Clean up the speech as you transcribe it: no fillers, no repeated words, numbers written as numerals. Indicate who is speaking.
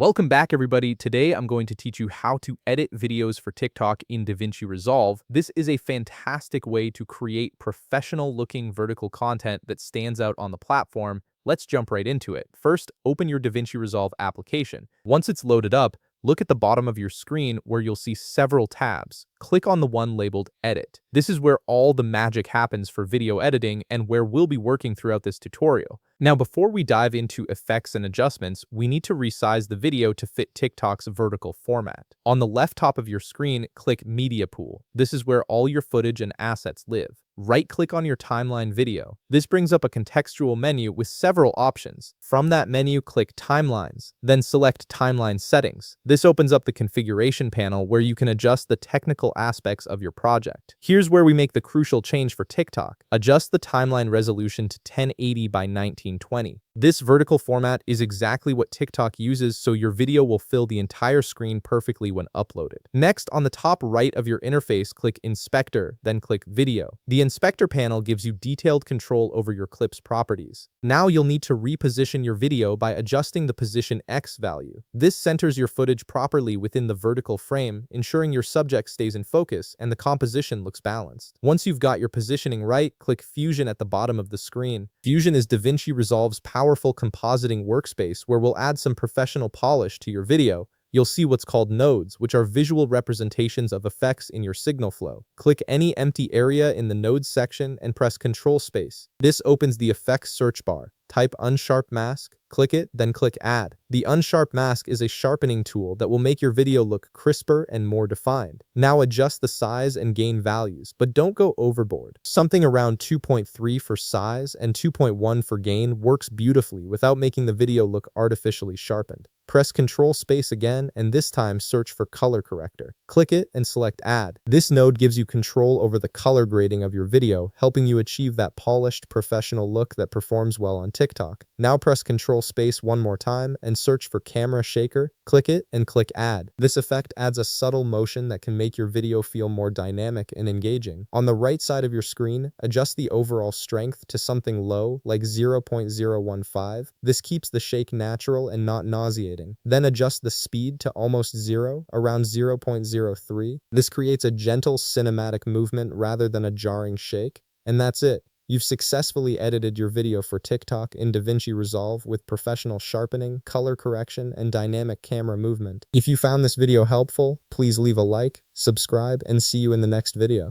Speaker 1: Welcome back, everybody. Today, I'm going to teach you how to edit videos for TikTok in DaVinci Resolve. This is a fantastic way to create professional-looking vertical content that stands out on the platform. Let's jump right into it. First, open your DaVinci Resolve application. Once it's loaded up, look at the bottom of your screen where you'll see several tabs. Click on the one labeled Edit. This is where all the magic happens for video editing and where we'll be working throughout this tutorial. Now, before we dive into effects and adjustments, we need to resize the video to fit TikTok's vertical format. On the left top of your screen, click Media Pool. This is where all your footage and assets live. Right-click on your timeline video. This brings up a contextual menu with several options. From that menu, click Timelines, then select Timeline Settings. This opens up the configuration panel where you can adjust the technical aspects of your project. Here's where we make the crucial change for TikTok. Adjust the timeline resolution to 1080 by 1920. This vertical format is exactly what TikTok uses, so your video will fill the entire screen perfectly when uploaded. Next, on the top right of your interface, click Inspector, then click Video. The Inspector panel gives you detailed control over your clip's properties. Now you'll need to reposition your video by adjusting the position X value. This centers your footage properly within the vertical frame, ensuring your subject stays in focus and the composition looks balanced. Once you've got your positioning right, click Fusion at the bottom of the screen. Fusion is DaVinci Resolve's powerful compositing workspace where we'll add some professional polish to your video. You'll see what's called nodes, which are visual representations of effects in your signal flow. Click any empty area in the nodes section and press Control Space. This opens the effects search bar. Type Unsharp Mask, click it, then click Add. The Unsharp Mask is a sharpening tool that will make your video look crisper and more defined. Now adjust the size and gain values, but don't go overboard. Something around 2.3 for size and 2.1 for gain works beautifully without making the video look artificially sharpened. Press Control Space again, and this time search for Color Corrector. Click it and select Add. This node gives you control over the color grading of your video, helping you achieve that polished, professional look that performs well on TikTok. Now press Control Space one more time and search for Camera Shaker. Click it and click Add. This effect adds a subtle motion that can make your video feel more dynamic and engaging. On the right side of your screen, adjust the overall strength to something low, like 0.015. This keeps the shake natural and not nauseating. Then adjust the speed to almost zero, around 0.03. This creates a gentle cinematic movement rather than a jarring shake. And that's it. You've successfully edited your video for TikTok in DaVinci Resolve with professional sharpening, color correction, and dynamic camera movement. If you found this video helpful, please leave a like, subscribe, and see you in the next video.